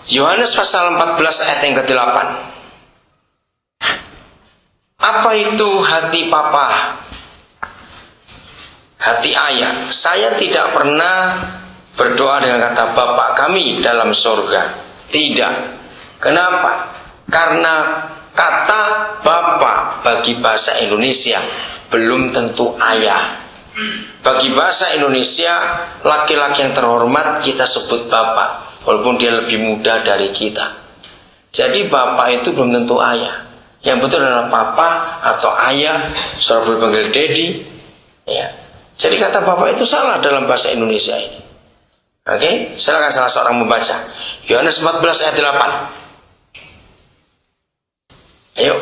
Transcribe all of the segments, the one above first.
Yohanes pasal 14 ayat yang ke-8. Apa itu hati papa? Hati ayah. Saya tidak pernah berdoa dengan kata Bapa kami dalam surga. Tidak. Kenapa? Karena kata Bapa bagi bahasa Indonesia belum tentu ayah. Bagi bahasa Indonesia, laki-laki yang terhormat kita sebut Bapak, walaupun dia lebih muda dari kita. Jadi Bapak itu belum tentu ayah. Yang betul adalah Papa atau ayah, saudara boleh panggil Daddy. Ya. Jadi kata Bapak itu salah dalam bahasa Indonesia ini. Oke, silakan salah seorang membaca. Yohanes 14 ayat 8. Ayo.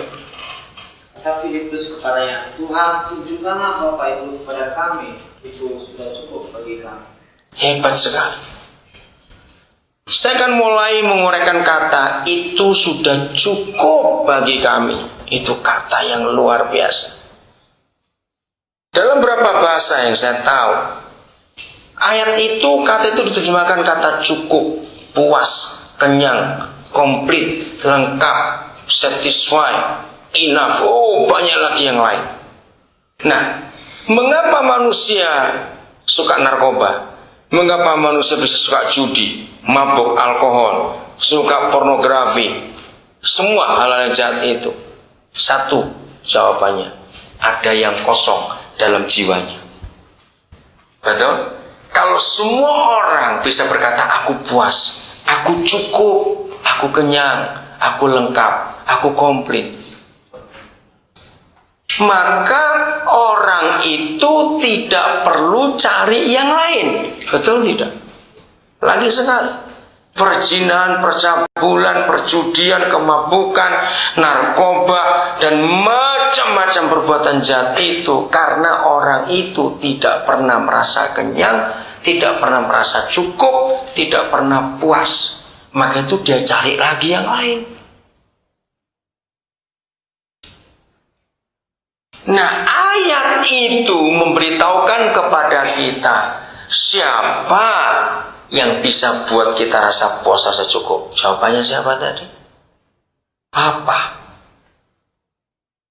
Kata Filipus kepadanya, Tuhan, tunjukkanlah Bapa itu kepada kami, itu sudah cukup bagi kami. Hebat sekali. Saya akan mulai menguraikan kata itu sudah cukup bagi kami. Itu kata yang luar biasa. Dalam beberapa bahasa yang saya tahu, ayat itu, kata itu diterjemahkan kata cukup, puas, kenyang, komplit, lengkap, satisfy, enough. Oh, banyak lagi yang lain. Nah, mengapa manusia suka narkoba? Mengapa manusia bisa suka judi, mabuk alkohol, suka pornografi, semua hal-hal jahat itu? Satu jawabannya, ada yang kosong dalam jiwanya. Betul? Kalau semua orang bisa berkata aku puas, aku cukup, aku kenyang, aku lengkap, aku komplit, maka orang itu tidak perlu cari yang lain. Betul tidak? Lagi sekali, perzinahan, percabulan, perjudian, kemabukan, narkoba, dan macam-macam perbuatan jahat itu karena orang itu tidak pernah merasa kenyang, tidak pernah merasa cukup, tidak pernah puas. Maka itu dia cari lagi yang lain. Nah, ayat itu memberitahukan kepada kita siapa yang bisa buat kita rasa puas, rasa cukup. Jawabannya siapa tadi? Papa.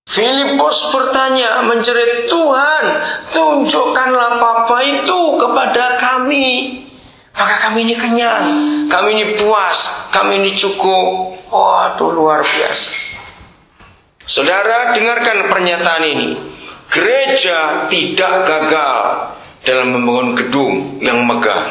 Filipus bertanya, menjerit, Tuhan, tunjukkanlah Papa itu kepada kami. Maka kami ini kenyang, kami ini puas, kami ini cukup. Waduh, luar biasa. Saudara, dengarkan pernyataan ini. Gereja tidak gagal dalam membangun gedung yang megah.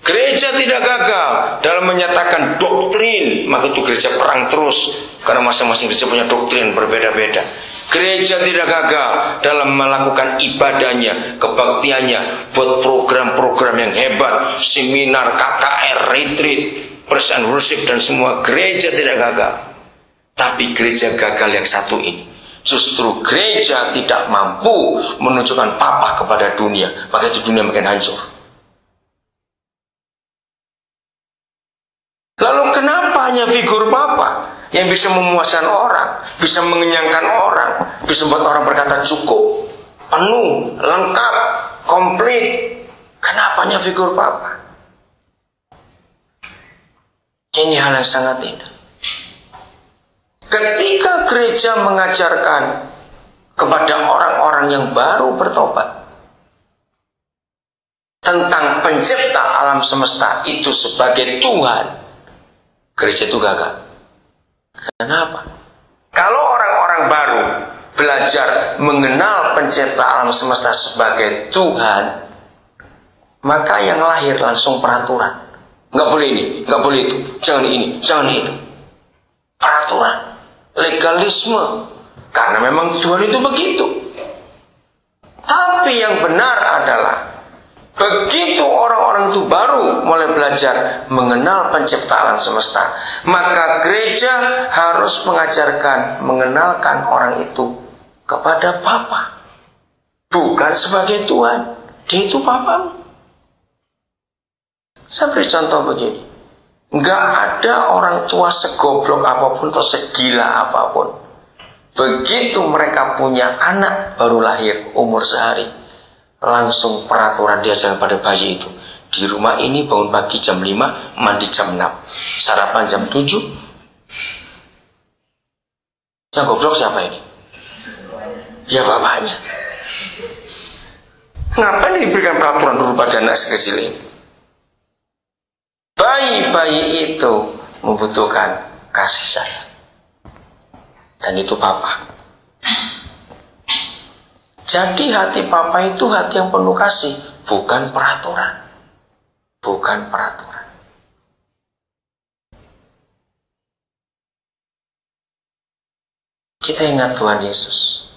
Gereja tidak gagal dalam menyatakan doktrin. Maka itu gereja perang terus, karena masing-masing gereja punya doktrin berbeda-beda. Gereja tidak gagal dalam melakukan ibadahnya, kebaktiannya, buat program-program yang hebat, seminar, KKR, retreat, praise and worship, dan semua. Gereja tidak gagal. Tapi gereja gagal yang satu ini, justru gereja tidak mampu menunjukkan Papa kepada dunia. Maka itu dunia makin hancur. Lalu kenapa hanya figur Papa yang bisa memuaskan orang, bisa mengenyangkan orang, bisa membuat orang berkata cukup, penuh, lengkap, komplit? Kenapa hanya figur Papa? Ini hal yang sangat indah. Ketika gereja mengajarkan kepada orang-orang yang baru bertobat tentang pencipta alam semesta itu sebagai Tuhan, gereja itu gagal. Kenapa? Kalau orang-orang baru belajar mengenal pencipta alam semesta sebagai Tuhan, maka yang lahir langsung peraturan. Nggak boleh ini, nggak boleh itu, jangan ini, jangan itu. Peraturan, legalisme, karena memang Tuhan itu begitu. Tapi yang benar adalah begitu orang-orang itu baru mulai belajar mengenal pencipta alam semesta, maka gereja harus mengajarkan, mengenalkan orang itu kepada Papa, bukan sebagai Tuhan. Dia itu Papamu. Saya beri contoh begini. Nggak ada orang tua segoblok apapun atau segila apapun, begitu mereka punya anak baru lahir umur sehari, langsung peraturan diajarkan pada bayi itu, Di rumah ini bangun pagi jam 5, mandi jam 6, sarapan jam 7. Yang goblok siapa ini? Ya bapaknya. Ngapain diberikan peraturan dulu pada anak sekecil ini? Bayi-bayi itu membutuhkan kasih sayang. Dan itu papa. Jadi hati papa itu hati yang penuh kasih, bukan peraturan. Bukan peraturan. Kita ingat Tuhan Yesus.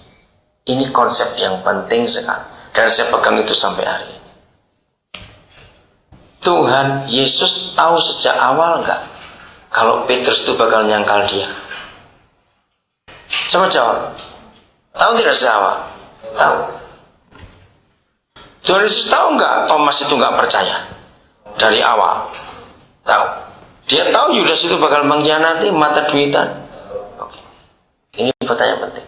Ini konsep yang penting sekali. Dan saya pegang itu sampai hari ini. Tuhan Yesus tahu sejak awal enggak kalau Petrus itu bakal nyangkal dia? Coba jawab. Tahu tidak sejak awal? Tahu. Tuhan Yesus tahu enggak Thomas itu enggak percaya? Dari awal. Tahu. Dia tahu Yudas itu bakal mengkhianati mata duitan. Oke. Ini pertanyaan penting.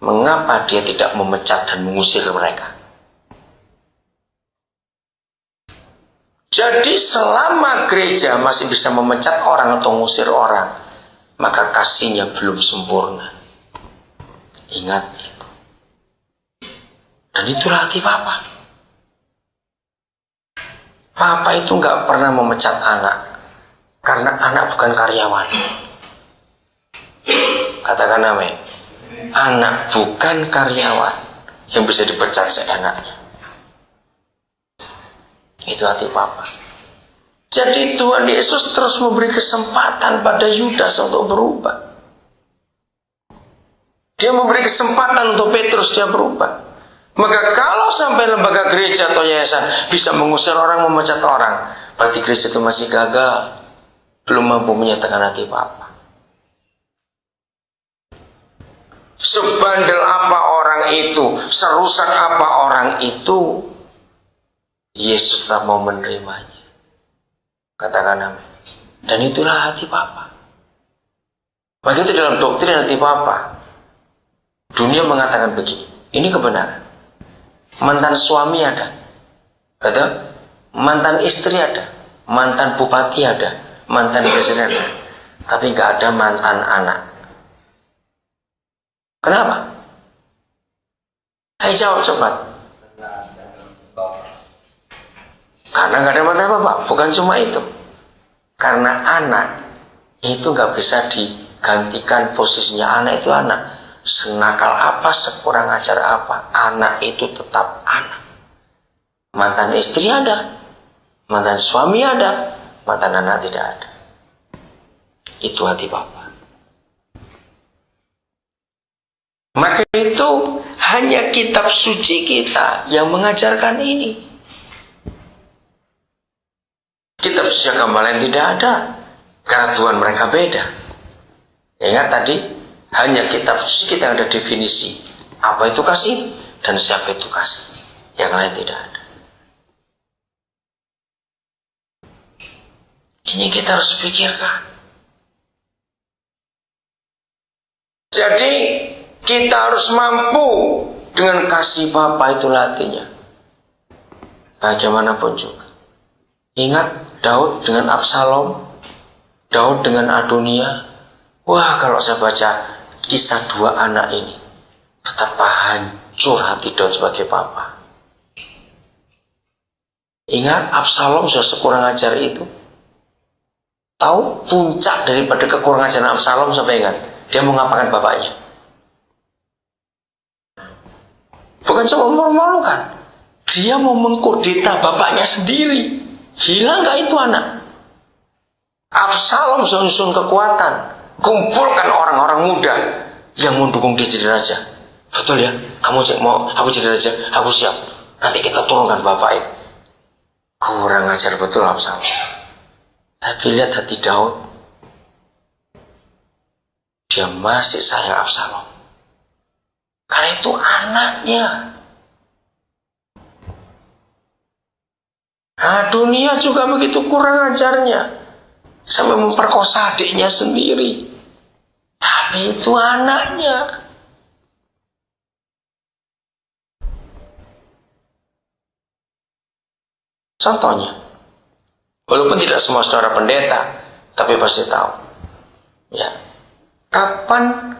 Mengapa dia tidak memecat dan mengusir mereka? Jadi selama gereja masih bisa memecat orang atau mengusir orang, maka kasihnya belum sempurna. Ingat itu. Dan itulah hati Papa. Papa itu nggak pernah memecat anak, karena anak bukan karyawan. Katakan amin. Anak bukan karyawan yang bisa dipecat seenaknya. Itu hati Papa. Jadi Tuhan Yesus terus memberi kesempatan pada Yudas untuk berubah. Dia memberi kesempatan untuk Petrus dia berubah. Maka kalau sampai lembaga gereja atau yayasan bisa mengusir orang, memecat orang, berarti gereja itu masih gagal, belum mampu menyatakan hati Papa. Sebandel apa orang itu, serusak apa orang itu, Yesus tak mau menerimanya. Katakan amin. Dan itulah hati Papa. Maka itu dalam doktrin hati Papa. Dunia mengatakan begini, ini kebenaran. Mantan suami ada, betul? Mantan istri ada, mantan bupati ada, mantan presiden ada, tapi nggak ada mantan anak. Kenapa? Ayo jawab cepat. Karena nggak ada mantan bapak. Bukan cuma itu. Karena anak itu nggak bisa digantikan posisinya. Anak itu anak. Senakal apa, sekurang ajar apa, anak itu tetap anak. Mantan istri ada, mantan suami ada, mantan anak tidak ada. Itu hati Papa. Maka itu hanya kitab suci kita yang mengajarkan ini. Kitab suci agama lain tidak ada, karena Tuhan mereka beda. Ingat tadi, hanya kitab suci kita yang ada definisi apa itu kasih dan siapa itu kasih. Yang lain tidak ada. Ini kita harus pikirkan. Jadi kita harus mampu dengan kasih Bapa itu latihnya. Bagaimanapun juga. Ingat Daud dengan Absalom, Daud dengan Adonia. Wah, kalau saya baca kisah dua anak ini, betapa hancur hati Daud sebagai papa. Ingat Absalom sudah sekurang ajar itu. Tahu puncak daripada kekurangan ajaran Absalom sampai ingat, dia mau ngapakan bapaknya. Bukan cuma memalukan, dia mau mengkudeta bapaknya sendiri. Gila nggak itu anak? Absalom susun kekuatan, kumpulkan orang-orang muda yang mendukung dia jadi raja. Betul ya? Kamu mau aku jadi raja? Aku siap. Nanti kita turunkan bapak ini. Kurang ajar betul Absalom. Tapi lihat hati Daud, dia masih sayang Absalom. Karena itu anaknya. Adonia juga begitu kurang ajarnya, sampai memperkosa adiknya sendiri. Tapi itu anaknya. Contohnya, walaupun tidak semua saudara pendeta, tapi pasti tahu. Ya, kapan